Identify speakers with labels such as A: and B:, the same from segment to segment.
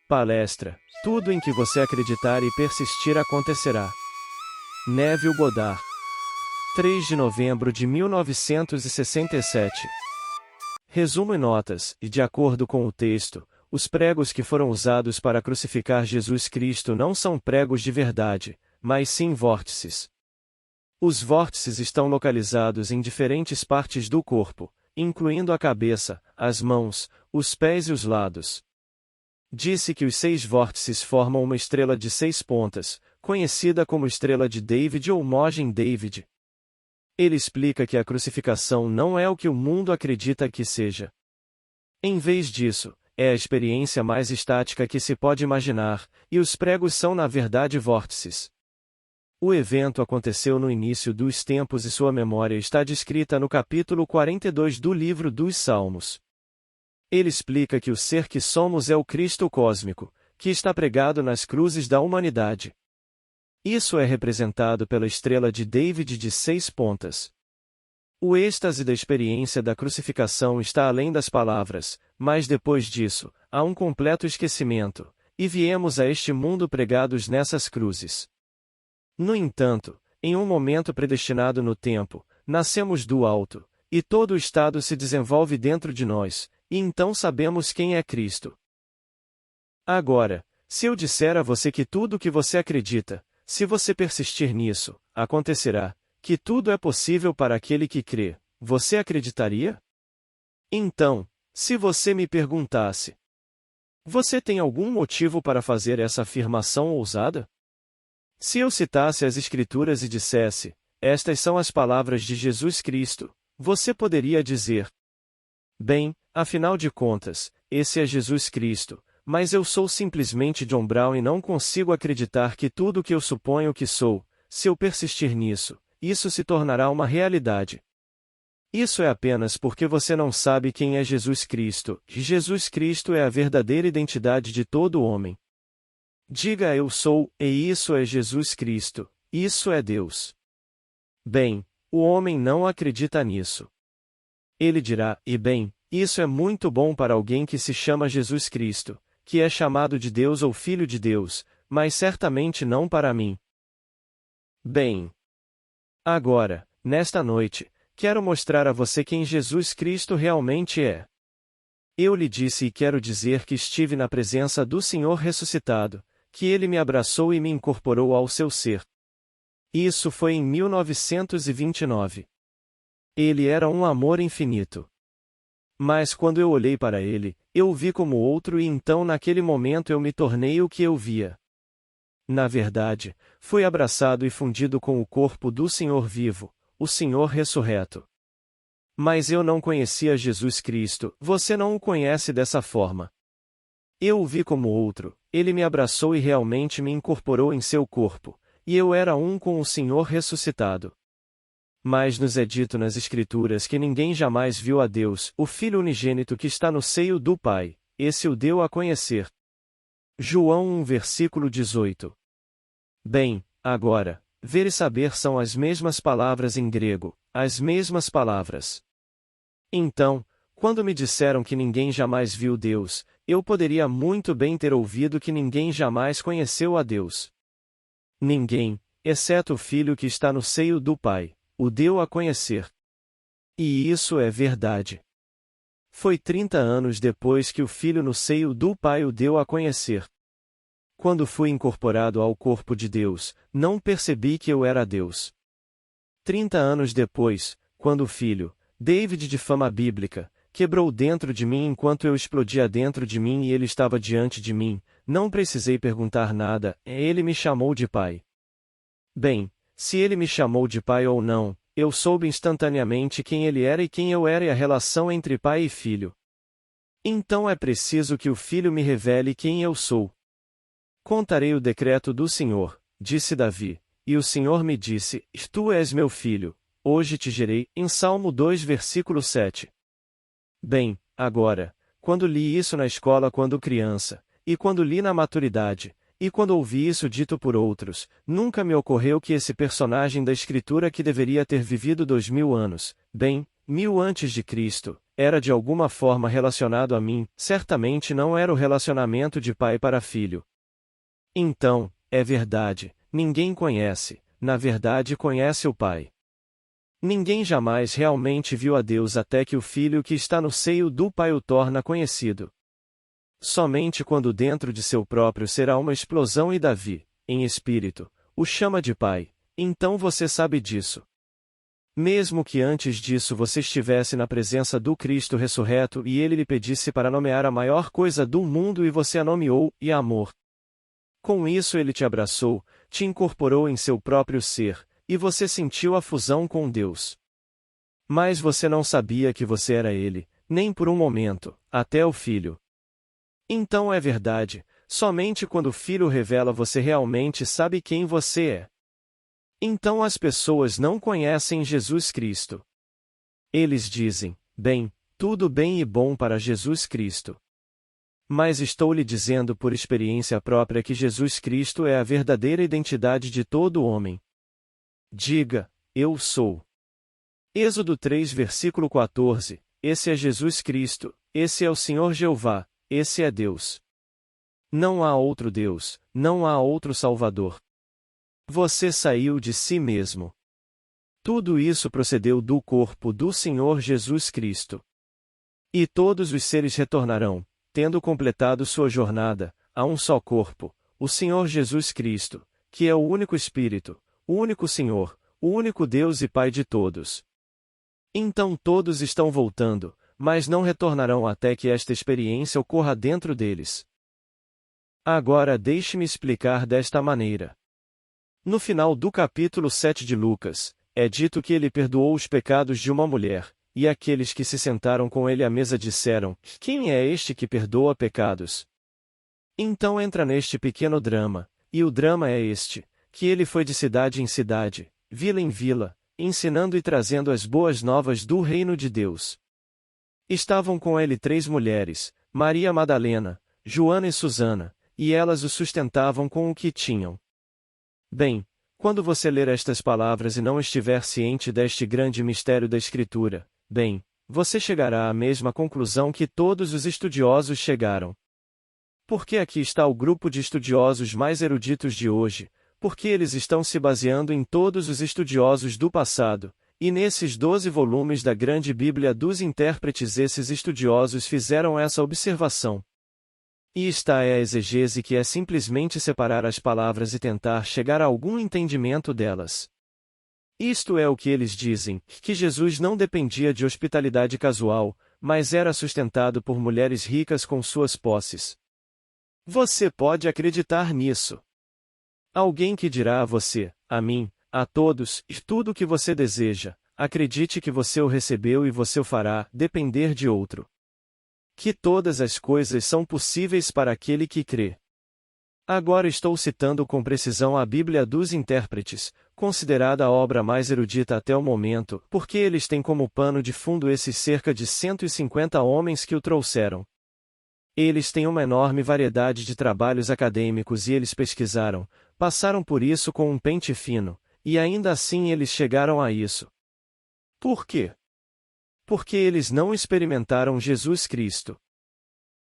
A: Palestra: tudo em que você acreditar e persistir acontecerá. Neville Goddard. 3 de novembro de 1967. Resumo e notas, e de acordo com o texto, os pregos que foram usados para crucificar Jesus Cristo não são pregos de verdade, mas sim vórtices. Os vórtices estão localizados em diferentes partes do corpo, incluindo a cabeça, as mãos, os pés e os lados. Disse que os 6 vórtices formam uma estrela de 6 pontas, conhecida como estrela de David ou Mogen-David. Ele explica que a crucificação não é o que o mundo acredita que seja. Em vez disso, é a experiência mais estática que se pode imaginar, e os pregos são na verdade vórtices. O evento aconteceu no início dos tempos e sua memória está descrita no capítulo 42 do livro dos Salmos. Ele explica que o ser que somos é o Cristo cósmico, que está pregado nas cruzes da humanidade. Isso é representado pela estrela de David de 6 pontas. O êxtase da experiência da crucificação está além das palavras, mas depois disso, há um completo esquecimento, e viemos a este mundo pregados nessas cruzes. No entanto, em um momento predestinado no tempo, nascemos do alto, e todo o estado se desenvolve dentro de nós, e então sabemos quem é Cristo. Agora, se eu disser a você que tudo o que você acredita, se você persistir nisso, acontecerá, que tudo é possível para aquele que crê, você acreditaria? Então, se você me perguntasse: você tem algum motivo para fazer essa afirmação ousada? Se eu citasse as Escrituras e dissesse: estas são as palavras de Jesus Cristo, você poderia dizer: bem, afinal de contas, esse é Jesus Cristo, mas eu sou simplesmente John Brown e não consigo acreditar que tudo o que eu suponho que sou, se eu persistir nisso, isso se tornará uma realidade. Isso é apenas porque você não sabe quem é Jesus Cristo, e Jesus Cristo é a verdadeira identidade de todo homem. Diga eu sou, e isso é Jesus Cristo, isso é Deus. Bem, o homem não acredita nisso. Ele dirá: e bem, isso é muito bom para alguém que se chama Jesus Cristo, que é chamado de Deus ou Filho de Deus, mas certamente não para mim. Bem, agora, nesta noite, quero mostrar a você quem Jesus Cristo realmente é. Eu lhe disse e quero dizer que estive na presença do Senhor ressuscitado, que Ele me abraçou e me incorporou ao seu ser. Isso foi em 1929. Ele era um amor infinito. Mas quando eu olhei para ele, eu o vi como outro e então naquele momento eu me tornei o que eu via. Na verdade, fui abraçado e fundido com o corpo do Senhor vivo, o Senhor ressurreto. Mas eu não conhecia Jesus Cristo, você não o conhece dessa forma. Eu o vi como outro, ele me abraçou e realmente me incorporou em seu corpo, e eu era um com o Senhor ressuscitado. Mas nos é dito nas Escrituras que ninguém jamais viu a Deus, o Filho unigênito que está no seio do Pai, esse o deu a conhecer. João 1 versículo 18. Bem, agora, ver e saber são as mesmas palavras em grego, as mesmas palavras. Então, quando me disseram que ninguém jamais viu Deus, eu poderia muito bem ter ouvido que ninguém jamais conheceu a Deus. Ninguém, exceto o Filho que está no seio do Pai, o deu a conhecer. E isso é verdade. Foi 30 anos depois que o Filho no seio do Pai o deu a conhecer. Quando fui incorporado ao corpo de Deus, não percebi que eu era Deus. 30 anos depois, quando o Filho, David de fama bíblica, quebrou dentro de mim enquanto eu explodia dentro de mim e ele estava diante de mim, não precisei perguntar nada, ele me chamou de Pai. Bem, se ele me chamou de Pai ou não, eu soube instantaneamente quem ele era e quem eu era e a relação entre pai e filho. Então é preciso que o Filho me revele quem eu sou. Contarei o decreto do Senhor, disse Davi, e o Senhor me disse: tu és meu filho, hoje te gerei, em Salmo 2 versículo 7. Bem, agora, quando li isso na escola quando criança, e quando li na maturidade, e quando ouvi isso dito por outros, nunca me ocorreu que esse personagem da Escritura que deveria ter vivido 2000 anos, bem, 1000 antes de Cristo, era de alguma forma relacionado a mim, certamente não era o relacionamento de pai para filho. Então, é verdade, ninguém conhece, na verdade conhece o Pai. Ninguém jamais realmente viu a Deus até que o Filho que está no seio do Pai o torna conhecido. Somente quando dentro de seu próprio será uma explosão e Davi, em espírito, o chama de Pai, então você sabe disso. Mesmo que antes disso você estivesse na presença do Cristo ressurreto e ele lhe pedisse para nomear a maior coisa do mundo e você a nomeou, e amor. Com isso ele te abraçou, te incorporou em seu próprio ser, e você sentiu a fusão com Deus. Mas você não sabia que você era ele, nem por um momento, até o Filho. Então é verdade, somente quando o Filho revela você realmente sabe quem você é. Então as pessoas não conhecem Jesus Cristo. Eles dizem, bem, tudo bem e bom para Jesus Cristo. Mas estou lhe dizendo por experiência própria que Jesus Cristo é a verdadeira identidade de todo homem. Diga, eu sou. Êxodo 3 versículo 14, esse é Jesus Cristo, esse é o Senhor Jeová, esse é Deus. Não há outro Deus, não há outro Salvador. Você saiu de si mesmo. Tudo isso procedeu do corpo do Senhor Jesus Cristo. E todos os seres retornarão, tendo completado sua jornada, a um só corpo, o Senhor Jesus Cristo, que é o único Espírito, o único Senhor, o único Deus e Pai de todos. Então todos estão voltando, mas não retornarão até que esta experiência ocorra dentro deles. Agora deixe-me explicar desta maneira. No final do capítulo 7 de Lucas, é dito que ele perdoou os pecados de uma mulher, e aqueles que se sentaram com ele à mesa disseram, quem é este que perdoa pecados? Então entra neste pequeno drama, e o drama é este, que ele foi de cidade em cidade, vila em vila, ensinando e trazendo as boas novas do reino de Deus. Estavam com ele 3 mulheres, Maria Madalena, Joana e Susana, e elas o sustentavam com o que tinham. Bem, quando você ler estas palavras e não estiver ciente deste grande mistério da Escritura, bem, você chegará à mesma conclusão que todos os estudiosos chegaram. Porque aqui está o grupo de estudiosos mais eruditos de hoje, porque eles estão se baseando em todos os estudiosos do passado, e nesses 12 volumes da grande Bíblia dos intérpretes esses estudiosos fizeram essa observação. E está é a exegese que é simplesmente separar as palavras e tentar chegar a algum entendimento delas. Isto é o que eles dizem, que Jesus não dependia de hospitalidade casual, mas era sustentado por mulheres ricas com suas posses. Você pode acreditar nisso. Alguém que dirá a você, a mim, a todos, e tudo o que você deseja, acredite que você o recebeu e você o fará, depender de outro. Que todas as coisas são possíveis para aquele que crê. Agora estou citando com precisão a Bíblia dos intérpretes, considerada a obra mais erudita até o momento, porque eles têm como pano de fundo esses cerca de 150 homens que o trouxeram. Eles têm uma enorme variedade de trabalhos acadêmicos e eles pesquisaram, passaram por isso com um pente fino, e ainda assim eles chegaram a isso. Por quê? Porque eles não experimentaram Jesus Cristo.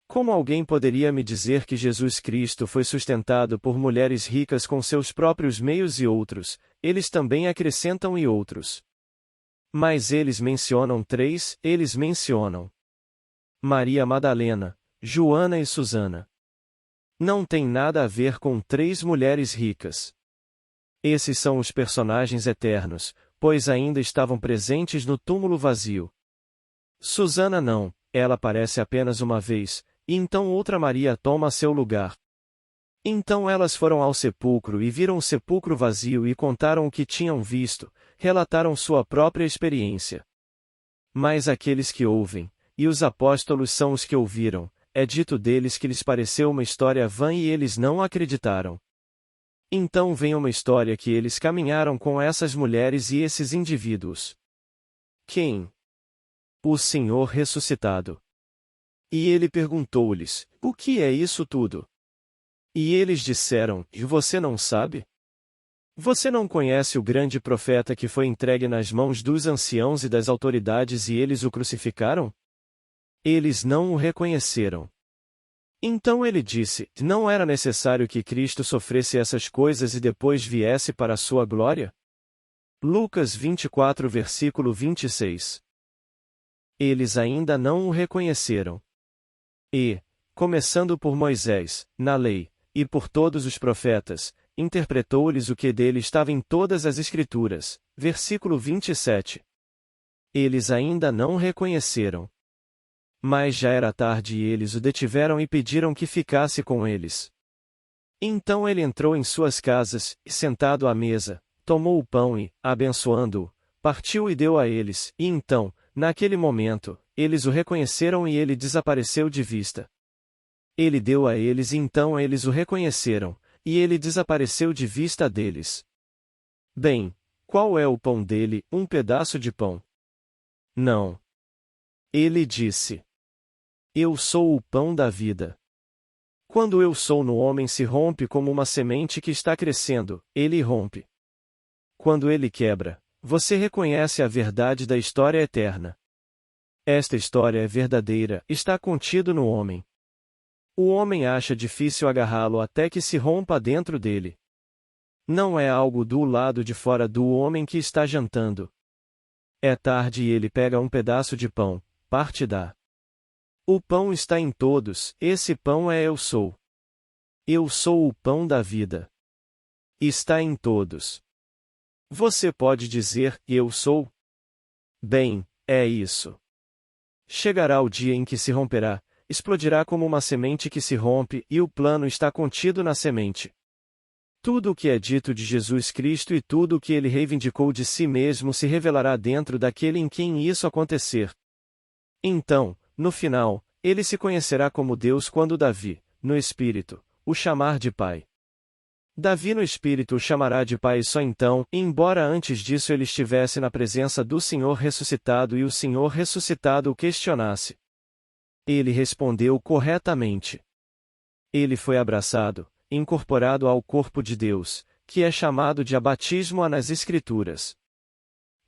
A: Como alguém poderia me dizer que Jesus Cristo foi sustentado por mulheres ricas com seus próprios meios e outros, eles também acrescentam e outros. Mas eles mencionam 3, eles mencionam Maria Madalena, Joana e Susana. Não tem nada a ver com 3 mulheres ricas. Esses são os personagens eternos, pois ainda estavam presentes no túmulo vazio. Susana não, ela aparece apenas uma vez, e então outra Maria toma seu lugar. Então elas foram ao sepulcro e viram o sepulcro vazio e contaram o que tinham visto, relataram sua própria experiência. Mas aqueles que ouvem, e os apóstolos são os que ouviram, é dito deles que lhes pareceu uma história vã e eles não acreditaram. Então vem uma história que eles caminharam com essas mulheres e esses indivíduos. Quem? O Senhor ressuscitado. E ele perguntou-lhes, o que é isso tudo? E eles disseram, e você não sabe? Você não conhece o grande profeta que foi entregue nas mãos dos anciãos e das autoridades e eles o crucificaram? Eles não o reconheceram. Então ele disse: não era necessário que Cristo sofresse essas coisas e depois viesse para a sua glória? Lucas 24 versículo 26. Eles ainda não o reconheceram. E, começando por Moisés, na lei, e por todos os profetas, interpretou-lhes o que dele estava em todas as Escrituras. Versículo 27. Eles ainda não reconheceram. Mas já era tarde e eles o detiveram e pediram que ficasse com eles. Então ele entrou em suas casas, e sentado à mesa, tomou o pão e, abençoando-o, partiu e deu a eles, e então, naquele momento, eles o reconheceram e ele desapareceu de vista. Ele deu a eles e então eles o reconheceram, e ele desapareceu de vista deles. Bem, qual é o pão dele, um pedaço de pão? Não. Ele disse: eu sou o pão da vida. Quando eu sou no homem se rompe como uma semente que está crescendo, ele rompe. Quando ele quebra, você reconhece a verdade da história eterna. Esta história é verdadeira, está contido no homem. O homem acha difícil agarrá-lo até que se rompa dentro dele. Não é algo do lado de fora do homem que está jantando. É tarde e ele pega um pedaço de pão, parte dá. O pão está em todos, esse pão é eu sou. Eu sou o pão da vida. Está em todos. Você pode dizer, eu sou? Bem, é isso. Chegará o dia em que se romperá, explodirá como uma semente que se rompe e o plano está contido na semente. Tudo o que é dito de Jesus Cristo e tudo o que ele reivindicou de si mesmo se revelará dentro daquele em quem isso acontecer. Então, no final, ele se conhecerá como Deus quando Davi, no Espírito, o chamar de Pai. Davi no Espírito o chamará de Pai só então, embora antes disso ele estivesse na presença do Senhor ressuscitado e o Senhor ressuscitado o questionasse. Ele respondeu corretamente. Ele foi abraçado, incorporado ao corpo de Deus, que é chamado de batismo nas Escrituras.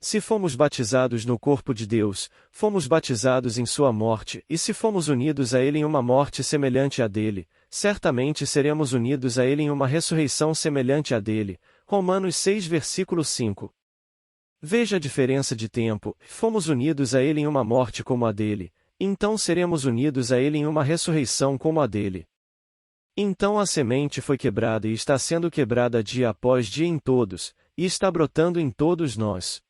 A: Se fomos batizados no corpo de Deus, fomos batizados em sua morte, e se fomos unidos a ele em uma morte semelhante à dele, certamente seremos unidos a ele em uma ressurreição semelhante à dele. Romanos 6 versículo 5. Veja a diferença de tempo: fomos unidos a ele em uma morte como a dele, então seremos unidos a ele em uma ressurreição como a dele. Então a semente foi quebrada e está sendo quebrada dia após dia em todos, e está brotando em todos nós.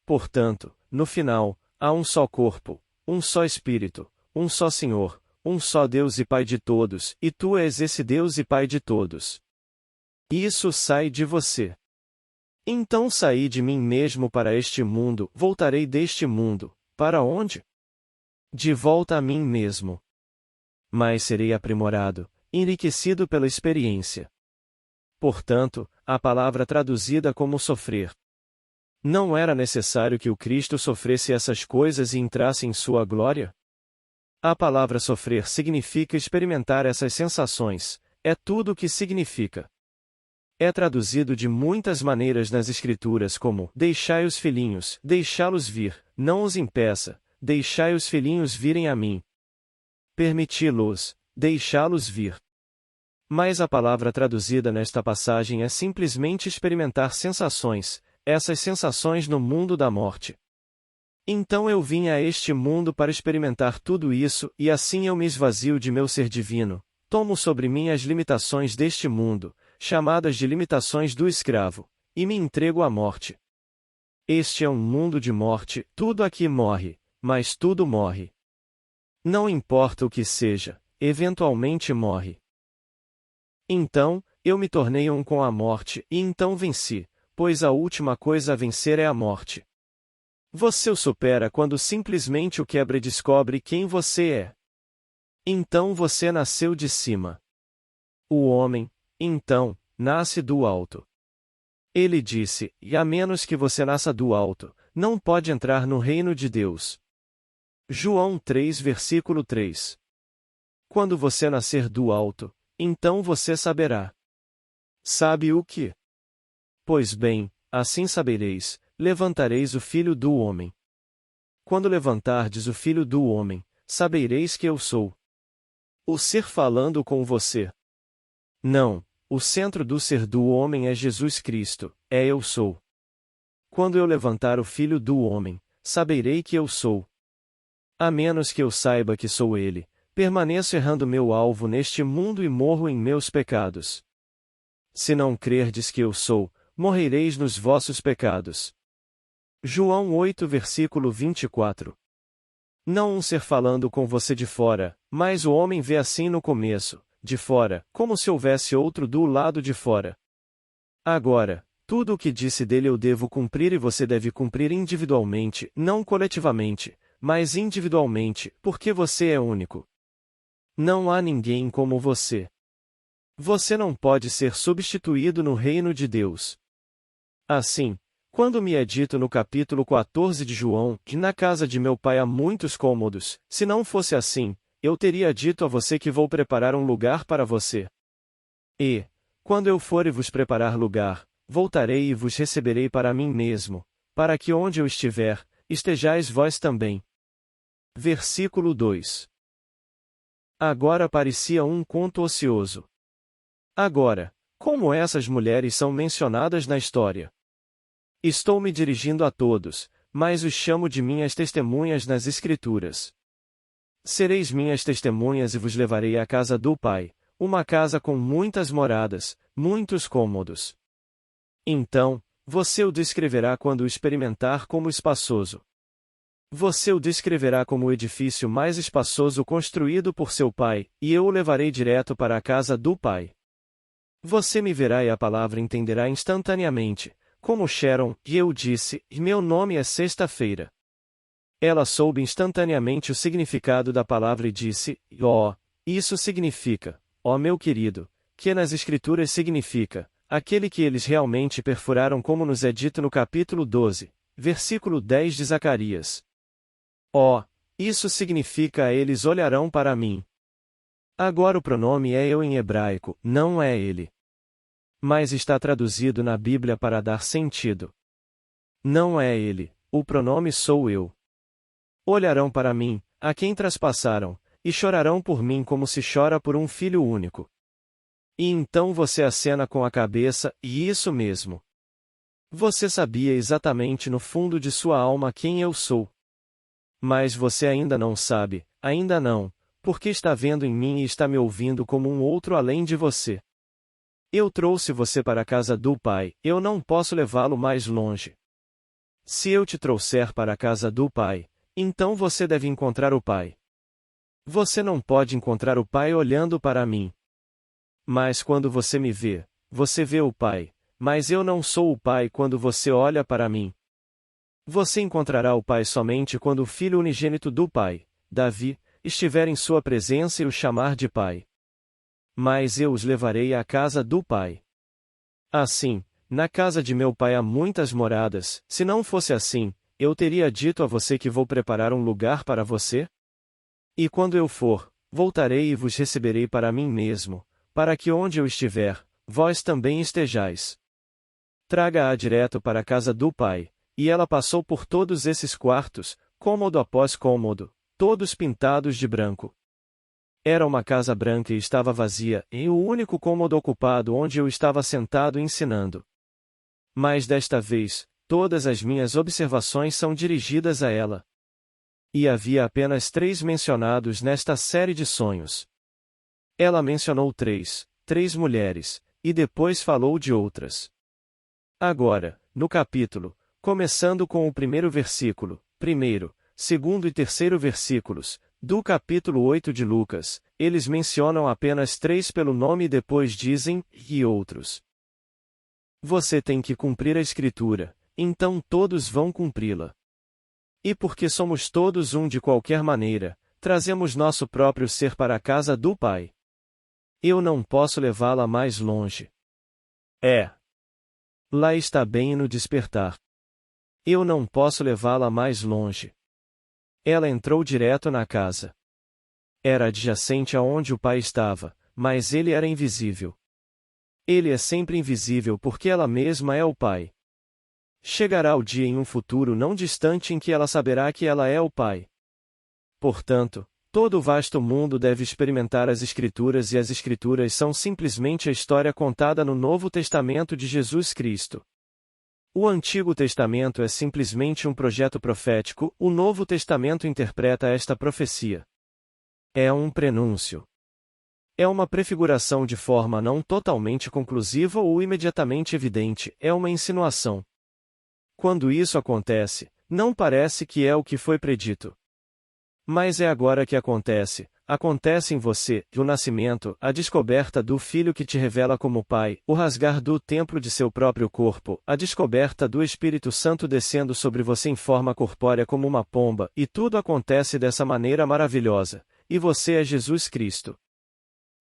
A: Portanto, no final, há um só corpo, um só Espírito, um só Senhor, um só Deus e Pai de todos, e tu és esse Deus e Pai de todos. Isso sai de você. Então saí de mim mesmo para este mundo, voltarei deste mundo, para onde? De volta a mim mesmo. Mas serei aprimorado, enriquecido pela experiência. Portanto, a palavra traduzida como sofrer. Não era necessário que o Cristo sofresse essas coisas e entrasse em sua glória? A palavra sofrer significa experimentar essas sensações, é tudo o que significa. É traduzido de muitas maneiras nas Escrituras como: deixai os filhinhos, deixá-los vir, não os impeça, deixai os filhinhos virem a mim. Permiti-los, deixá-los vir. Mas a palavra traduzida nesta passagem é simplesmente experimentar sensações, essas sensações no mundo da morte. Então eu vim a este mundo para experimentar tudo isso, e assim eu me esvazio de meu ser divino, tomo sobre mim as limitações deste mundo, chamadas de limitações do escravo, e me entrego à morte. Este é um mundo de morte, tudo aqui morre, mas tudo morre. Não importa o que seja, eventualmente morre. Então, eu me tornei um com a morte, e então venci, pois a última coisa a vencer é a morte. Você o supera quando simplesmente o quebra e descobre quem você é. Então você nasceu de cima. O homem, então, nasce do alto. Ele disse: e a menos que você nasça do alto, não pode entrar no reino de Deus. João 3 versículo 3. Quando você nascer do alto, então você saberá. Sabe o que? Pois bem, assim sabereis, levantareis o Filho do Homem. Quando levantardes o Filho do Homem, sabereis que eu sou o ser falando com você. Não, o centro do ser do homem é Jesus Cristo, é eu sou. Quando eu levantar o Filho do homem, saberei que eu sou. A menos que eu saiba que sou ele, permaneço errando meu alvo neste mundo e morro em meus pecados. Se não crerdes que eu sou, morrereis nos vossos pecados. João 8 versículo 24. Não um ser falando com você de fora, mas o homem vê assim no começo, de fora, como se houvesse outro do lado de fora. Agora, tudo o que disse dele eu devo cumprir e você deve cumprir individualmente, não coletivamente, mas individualmente, porque você é único. Não há ninguém como você. Você não pode ser substituído no reino de Deus. Assim, quando me é dito no capítulo 14 de João, que na casa de meu pai há muitos cômodos, se não fosse assim, eu teria dito a você que vou preparar um lugar para você. E, quando eu for e vos preparar lugar, voltarei e vos receberei para mim mesmo, para que onde eu estiver, estejais vós também. Versículo 2. Agora parecia um conto ocioso. Agora, como essas mulheres são mencionadas na história? Estou me dirigindo a todos, mas os chamo de minhas testemunhas nas Escrituras. Sereis minhas testemunhas e vos levarei à casa do Pai, uma casa com muitas moradas, muitos cômodos. Então, você o descreverá quando o experimentar como espaçoso. Você o descreverá como o edifício mais espaçoso construído por seu pai, e eu o levarei direto para a casa do Pai. Você me verá e a palavra entenderá instantaneamente, como Sharon, e eu disse, e meu nome é Sexta-feira. Ela soube instantaneamente o significado da palavra e disse, isso significa, meu querido, que nas Escrituras significa, aquele que eles realmente perfuraram como nos é dito no capítulo 12, versículo 10 de Zacarias. Isso significa eles olharão para mim. Agora o pronome é eu em hebraico, não é ele. Mas está traduzido na Bíblia para dar sentido. Não é ele, o pronome sou eu. Olharão para mim, a quem traspassaram, e chorarão por mim como se chora por um filho único. E então você acena com a cabeça, e isso mesmo. Você sabia exatamente no fundo de sua alma quem eu sou. Mas você ainda não sabe, ainda não, porque está vendo em mim e está me ouvindo como um outro além de você. Eu trouxe você para a casa do Pai, eu não posso levá-lo mais longe. Se eu te trouxer para a casa do Pai, então você deve encontrar o Pai. Você não pode encontrar o Pai olhando para mim. Mas quando você me vê, você vê o Pai, mas eu não sou o Pai quando você olha para mim. Você encontrará o Pai somente quando o Filho unigênito do Pai, Davi, estiver em sua presença e o chamar de Pai. Mas eu os levarei à casa do Pai. Assim, na casa de meu Pai há muitas moradas, se não fosse assim, eu teria dito a você que vou preparar um lugar para você? E quando eu for, voltarei e vos receberei para mim mesmo, para que onde eu estiver, vós também estejais. Traga-a direto para a casa do Pai, e ela passou por todos esses quartos, cômodo após cômodo, todos pintados de branco. Era uma casa branca e estava vazia, e o único cômodo ocupado onde eu estava sentado ensinando. Mas desta vez, todas as minhas observações são dirigidas a ela. E havia apenas 3 mencionados nesta série de sonhos. Ela mencionou 3 mulheres, e depois falou de outras. Agora, no capítulo, começando com o primeiro versículo, primeiro, segundo e terceiro versículos, do capítulo 8 de Lucas, eles mencionam apenas 3 pelo nome e depois dizem, e outros. Você tem que cumprir a Escritura, então todos vão cumpri-la. E porque somos todos um de qualquer maneira, trazemos nosso próprio ser para a casa do Pai. Eu não posso levá-la mais longe. Lá está bem no despertar. Eu não posso levá-la mais longe. Ela entrou direto na casa. Era adjacente aonde o Pai estava, mas ele era invisível. Ele é sempre invisível porque ela mesma é o Pai. Chegará o dia em um futuro não distante em que ela saberá que ela é o Pai. Portanto, Todo o vasto mundo deve experimentar as Escrituras e as Escrituras são simplesmente a história contada no Novo Testamento de Jesus Cristo. O Antigo Testamento é simplesmente um projeto profético, o Novo Testamento interpreta esta profecia. É um prenúncio. É uma prefiguração de forma não totalmente conclusiva ou imediatamente evidente, é uma insinuação. Quando isso acontece, não parece que é o que foi predito. Mas é agora que acontece. Acontece em você, o nascimento, a descoberta do Filho que te revela como Pai, o rasgar do templo de seu próprio corpo, a descoberta do Espírito Santo descendo sobre você em forma corpórea como uma pomba, e tudo acontece dessa maneira maravilhosa. E você é Jesus Cristo.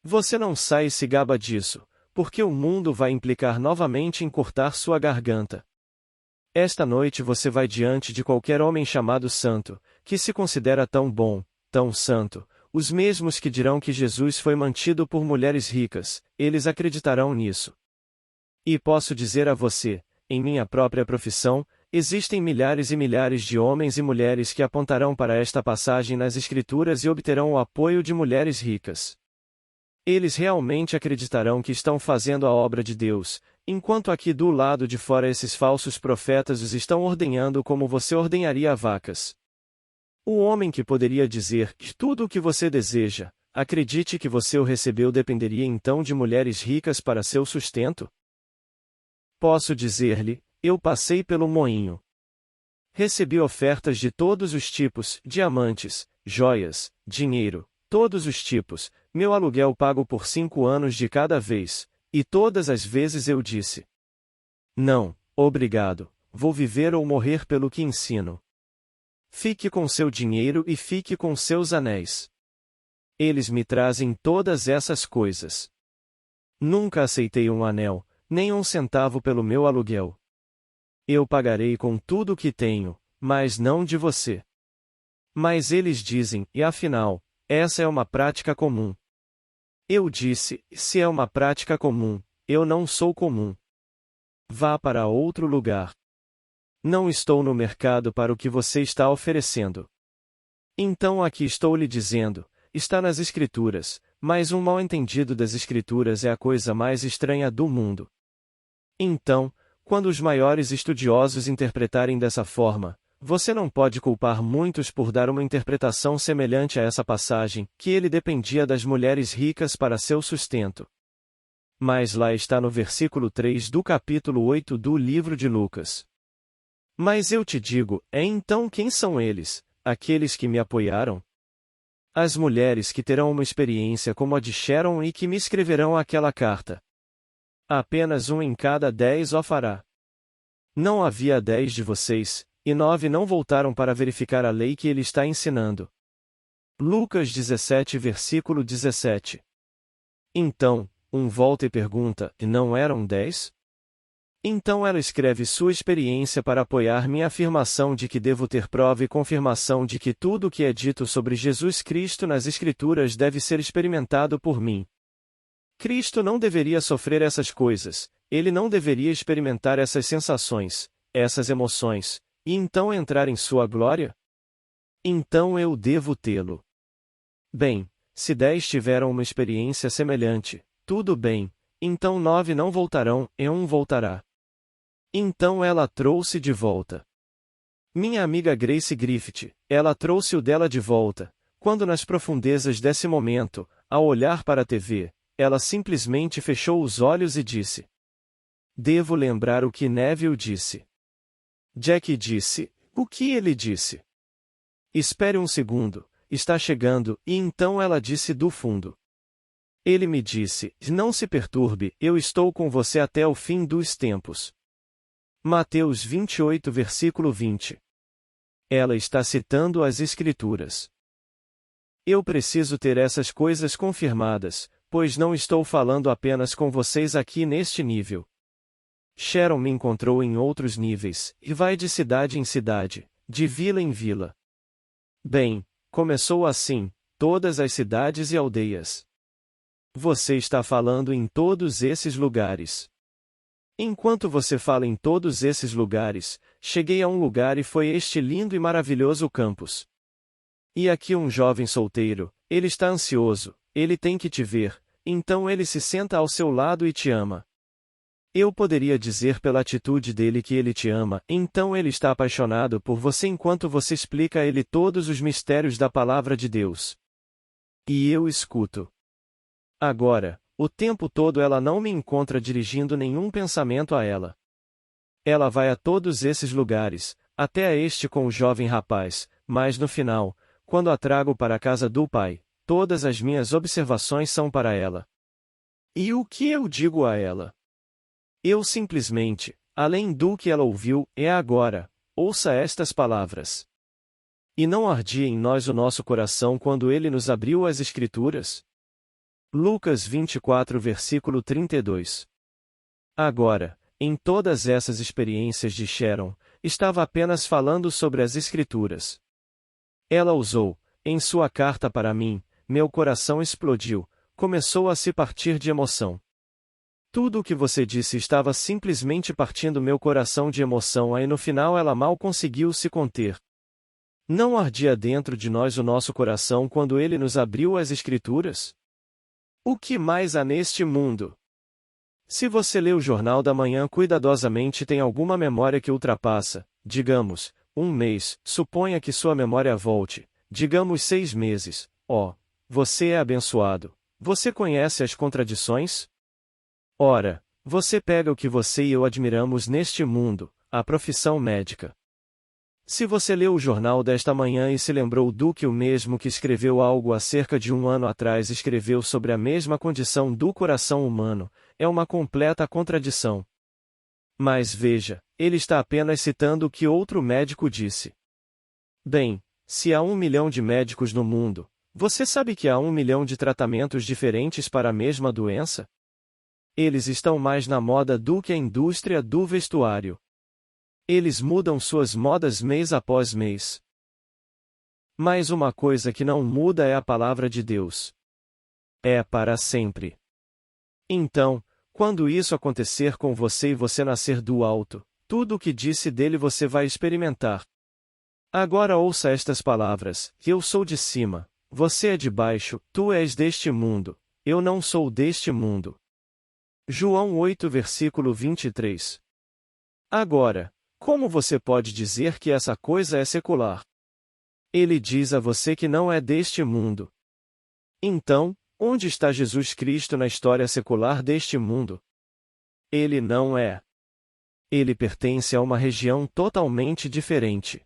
A: Você não sai e se gaba disso, porque o mundo vai implicar novamente em cortar sua garganta. Esta noite você vai diante de qualquer homem chamado santo, que se considera tão bom, tão santo, os mesmos que dirão que Jesus foi mantido por mulheres ricas, eles acreditarão nisso. E posso dizer a você, em minha própria profissão, existem milhares e milhares de homens e mulheres que apontarão para esta passagem nas Escrituras e obterão o apoio de mulheres ricas. Eles realmente acreditarão que estão fazendo a obra de Deus, enquanto aqui do lado de fora esses falsos profetas os estão ordenhando como você ordenharia a vacas. O homem que poderia dizer que tudo o que você deseja, acredite que você o recebeu dependeria então de mulheres ricas para seu sustento? Posso dizer-lhe, eu passei pelo moinho. Recebi ofertas de todos os tipos, diamantes, joias, dinheiro, todos os tipos, meu aluguel pago por 5 anos de cada vez, e todas as vezes eu disse: não, obrigado, vou viver ou morrer pelo que ensino. Fique com seu dinheiro e fique com seus anéis. Eles me trazem todas essas coisas. Nunca aceitei um anel, nem um centavo pelo meu aluguel. Eu pagarei com tudo o que tenho, mas não de você. Mas eles dizem, e afinal, essa é uma prática comum. Eu disse, se é uma prática comum, eu não sou comum. Vá para outro lugar. Não estou no mercado para o que você está oferecendo. Então aqui estou lhe dizendo, está nas Escrituras, mas um mal-entendido das Escrituras é a coisa mais estranha do mundo. Então, quando os maiores estudiosos interpretarem dessa forma, você não pode culpar muitos por dar uma interpretação semelhante a essa passagem, que ele dependia das mulheres ricas para seu sustento. Mas lá está no versículo 3 do capítulo 8 do livro de Lucas. Mas eu te digo, então quem são eles, aqueles que me apoiaram? As mulheres que terão uma experiência como a de Sharon e que me escreverão aquela carta. Apenas um em cada 10 o fará. Não havia 10 de vocês, e 9 não voltaram para verificar a lei que ele está ensinando. Lucas 17 versículo 17. Então, um volta e pergunta, e não eram 10? Então ela escreve sua experiência para apoiar minha afirmação de que devo ter prova e confirmação de que tudo o que é dito sobre Jesus Cristo nas Escrituras deve ser experimentado por mim. Cristo não deveria sofrer essas coisas, ele não deveria experimentar essas sensações, essas emoções, e então entrar em sua glória? Então eu devo tê-lo. Bem, se 10 tiveram uma experiência semelhante, tudo bem, então 9 não voltarão, e um voltará. Então ela trouxe de volta. Minha amiga Grace Griffith, ela trouxe o dela de volta, quando nas profundezas desse momento, ao olhar para a TV, ela simplesmente fechou os olhos e disse: devo lembrar o que Neville disse. Jack disse, o que ele disse? Espere um segundo, está chegando, e então ela disse do fundo. Ele me disse, não se perturbe, eu estou com você até o fim dos tempos. Mateus 28 versículo 20. Ela está citando as Escrituras. Eu preciso ter essas coisas confirmadas, pois não estou falando apenas com vocês aqui neste nível. Sharon me encontrou em outros níveis, e vai de cidade em cidade, de vila em vila. Bem, começou assim, todas as cidades e aldeias. Você está falando em todos esses lugares. Enquanto você fala em todos esses lugares, cheguei a um lugar e foi este lindo e maravilhoso campus. E aqui um jovem solteiro, ele está ansioso, ele tem que te ver, então ele se senta ao seu lado e te ama. Eu poderia dizer pela atitude dele que ele te ama, então ele está apaixonado por você enquanto você explica a ele todos os mistérios da palavra de Deus. E eu escuto. Agora, o tempo todo ela não me encontra dirigindo nenhum pensamento a ela. Ela vai a todos esses lugares, até a este com o jovem rapaz, mas no final, quando a trago para a casa do pai, todas as minhas observações são para ela. E o que eu digo a ela? Eu simplesmente, além do que ela ouviu, é agora, ouça estas palavras. E não ardia em nós o nosso coração quando ele nos abriu as Escrituras? Lucas 24 versículo 32. Agora, em todas essas experiências de Sharon, estava apenas falando sobre as Escrituras. Ela usou, em sua carta para mim, meu coração explodiu, começou a se partir de emoção. Tudo o que você disse estava simplesmente partindo meu coração de emoção e no final ela mal conseguiu se conter. Não ardia dentro de nós o nosso coração quando ele nos abriu as Escrituras? O que mais há neste mundo? Se você lê o Jornal da Manhã cuidadosamente e tem alguma memória que ultrapassa, digamos, um mês, suponha que sua memória volte, digamos 6 meses, você é abençoado. Você conhece as contradições? Ora, você pega o que você e eu admiramos neste mundo, a profissão médica. Se você leu o jornal desta manhã e se lembrou do que o mesmo que escreveu algo há cerca de 1 ano atrás escreveu sobre a mesma condição do coração humano, é uma completa contradição. Mas veja, ele está apenas citando o que outro médico disse. Bem, se há 1 milhão de médicos no mundo, você sabe que há 1 milhão de tratamentos diferentes para a mesma doença? Eles estão mais na moda do que a indústria do vestuário. Eles mudam suas modas mês após mês. Mas uma coisa que não muda é a palavra de Deus. É para sempre. Então, quando isso acontecer com você e você nascer do alto, tudo o que disse dele você vai experimentar. Agora ouça estas palavras: eu sou de cima, você é de baixo, tu és deste mundo, eu não sou deste mundo. João 8 versículo 23. Agora, como você pode dizer que essa coisa é secular? Ele diz a você que não é deste mundo. Então, onde está Jesus Cristo na história secular deste mundo? Ele não é. Ele pertence a uma região totalmente diferente.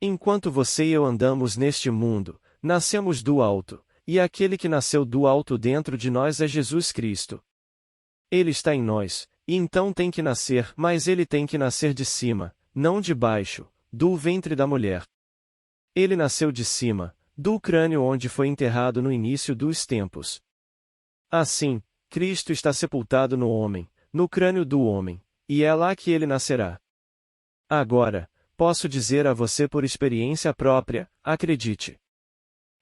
A: Enquanto você e eu andamos neste mundo, nascemos do alto, e aquele que nasceu do alto dentro de nós é Jesus Cristo. Ele está em nós, e então tem que nascer, mas ele tem que nascer de cima, não de baixo, do ventre da mulher. Ele nasceu de cima, do crânio onde foi enterrado no início dos tempos. Assim, Cristo está sepultado no homem, no crânio do homem, e é lá que ele nascerá. Agora, posso dizer a você por experiência própria, acredite.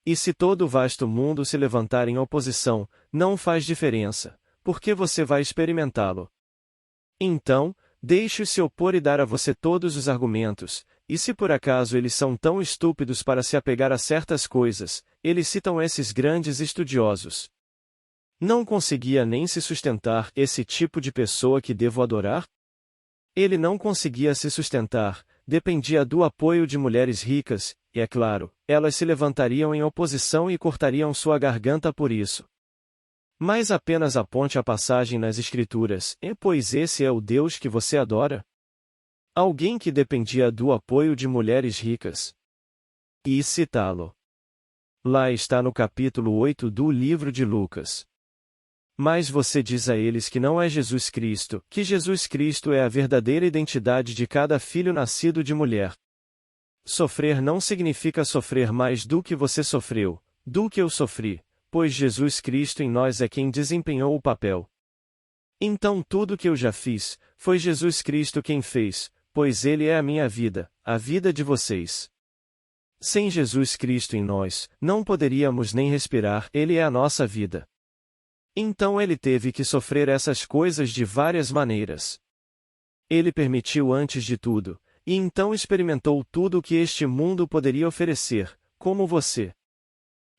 A: E se todo o vasto mundo se levantar em oposição, não faz diferença, porque você vai experimentá-lo. Então, deixe-o se opor e dar a você todos os argumentos, e se por acaso eles são tão estúpidos para se apegar a certas coisas, eles citam esses grandes estudiosos. Não conseguia nem se sustentar esse tipo de pessoa que devo adorar? Ele não conseguia se sustentar, dependia do apoio de mulheres ricas, e é claro, elas se levantariam em oposição e cortariam sua garganta por isso. Mas apenas aponte a passagem nas Escrituras, pois esse é o Deus que você adora? Alguém que dependia do apoio de mulheres ricas. E citá-lo. Lá está no capítulo 8 do livro de Lucas. Mas você diz a eles que não é Jesus Cristo, que Jesus Cristo é a verdadeira identidade de cada filho nascido de mulher. Sofrer não significa sofrer mais do que você sofreu, do que eu sofri, pois Jesus Cristo em nós é quem desempenhou o papel. Então tudo que eu já fiz, foi Jesus Cristo quem fez, pois Ele é a minha vida, a vida de vocês. Sem Jesus Cristo em nós, não poderíamos nem respirar, Ele é a nossa vida. Então Ele teve que sofrer essas coisas de várias maneiras. Ele permitiu antes de tudo, e então experimentou tudo o que este mundo poderia oferecer, como você.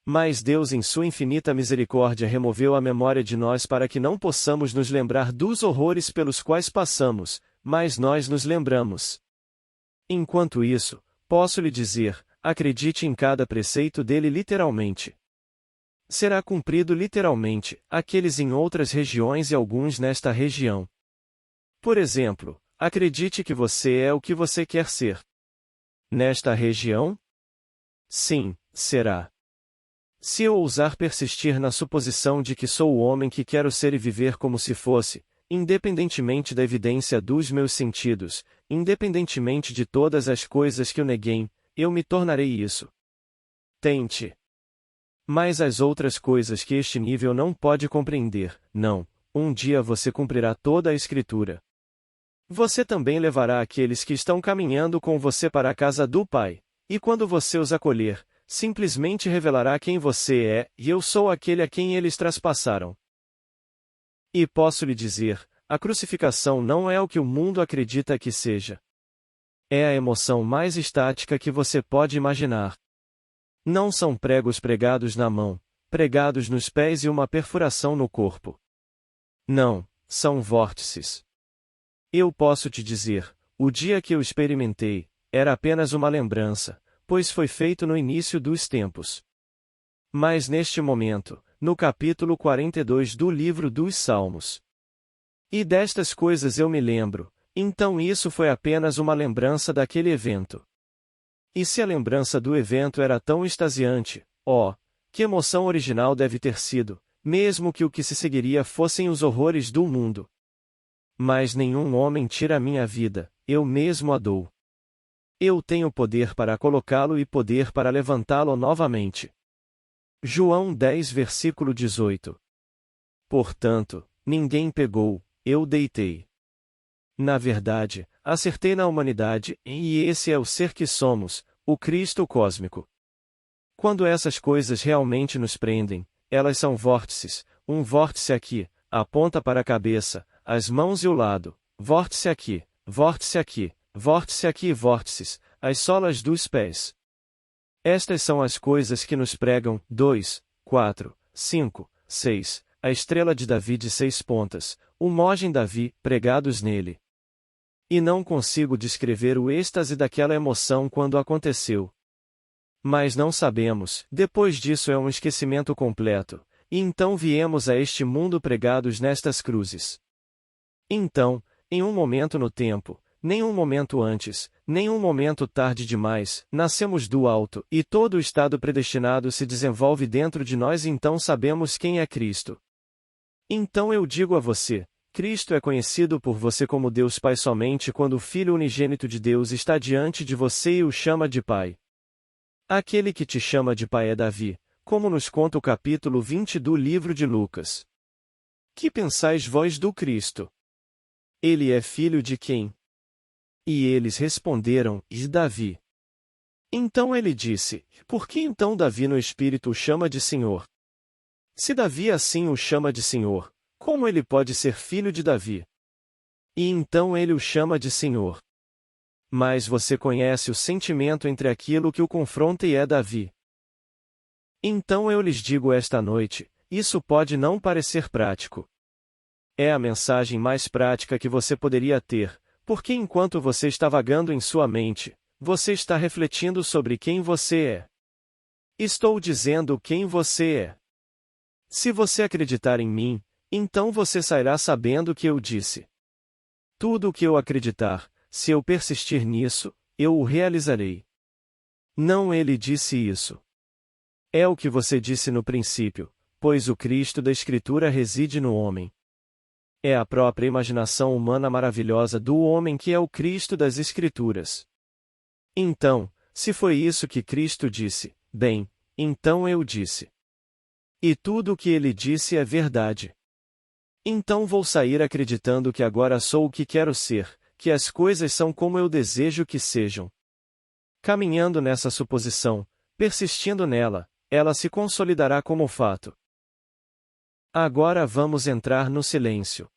A: Mas Deus em sua infinita misericórdia removeu a memória de nós para que não possamos nos lembrar dos horrores pelos quais passamos, mas nós nos lembramos. Enquanto isso, posso lhe dizer, acredite em cada preceito dele literalmente. Será cumprido literalmente, aqueles em outras regiões e alguns nesta região. Por exemplo, acredite que você é o que você quer ser. Nesta região? Sim, será. Se eu ousar persistir na suposição de que sou o homem que quero ser e viver como se fosse, independentemente da evidência dos meus sentidos, independentemente de todas as coisas que eu neguei, eu me tornarei isso. Tente. Mas as outras coisas que este nível não pode compreender, não, um dia você cumprirá toda a Escritura. Você também levará aqueles que estão caminhando com você para a casa do Pai, e quando você os acolher, simplesmente revelará quem você é, e eu sou aquele a quem eles traspassaram. E posso lhe dizer, a crucificação não é o que o mundo acredita que seja. É a emoção mais estática que você pode imaginar. Não são pregos pregados na mão, pregados nos pés e uma perfuração no corpo. Não, são vórtices. Eu posso te dizer, o dia que eu experimentei, era apenas uma lembrança, pois foi feito no início dos tempos. Mas neste momento, no capítulo 42 do livro dos Salmos. E destas coisas eu me lembro, então isso foi apenas uma lembrança daquele evento. E se a lembrança do evento era tão extasiante, que emoção original deve ter sido, mesmo que o que se seguiria fossem os horrores do mundo. Mas nenhum homem tira a minha vida, eu mesmo a dou. Eu tenho poder para colocá-lo e poder para levantá-lo novamente. João 10 versículo 18. Portanto, ninguém pegou, eu deitei. Na verdade, acertei na humanidade, e esse é o ser que somos, o Cristo cósmico. Quando essas coisas realmente nos prendem, elas são vórtices, um vórtice aqui, aponta para a cabeça, as mãos e o lado, vórtice aqui, vórtice aqui, vórtice aqui e vórtices, as solas dos pés. Estas são as coisas que nos pregam, 2, 4, 5, 6, a estrela de Davi de 6 pontas, o mogem Davi, pregados nele. E não consigo descrever o êxtase daquela emoção quando aconteceu. Mas não sabemos, depois disso é um esquecimento completo, e então viemos a este mundo pregados nestas cruzes. Então, em um momento no tempo, nem um momento antes, nem um momento tarde demais, nascemos do alto, e todo o estado predestinado se desenvolve dentro de nós e então sabemos quem é Cristo. Então eu digo a você, Cristo é conhecido por você como Deus Pai somente quando o Filho unigênito de Deus está diante de você e o chama de Pai. Aquele que te chama de Pai é Davi, como nos conta o capítulo 20 do livro de Lucas. Que pensais vós do Cristo? Ele é filho de quem? E eles responderam, de Davi. Então ele disse, por que então Davi no Espírito o chama de Senhor? Se Davi assim o chama de Senhor, como ele pode ser filho de Davi? E então ele o chama de Senhor. Mas você conhece o sentimento entre aquilo que o confronta e é Davi. Então eu lhes digo esta noite, isso pode não parecer prático. É a mensagem mais prática que você poderia ter, porque enquanto você está vagando em sua mente, você está refletindo sobre quem você é. Estou dizendo quem você é. Se você acreditar em mim, então você sairá sabendo o que eu disse. Tudo o que eu acreditar, se eu persistir nisso, eu o realizarei. Não ele disse isso. É o que você disse no princípio, pois o Cristo da Escritura reside no homem. É a própria imaginação humana maravilhosa do homem que é o Cristo das Escrituras. Então, se foi isso que Cristo disse, bem, então eu disse. E tudo o que ele disse é verdade. Então vou sair acreditando que agora sou o que quero ser, que as coisas são como eu desejo que sejam. Caminhando nessa suposição, persistindo nela, ela se consolidará como fato. Agora vamos entrar no silêncio.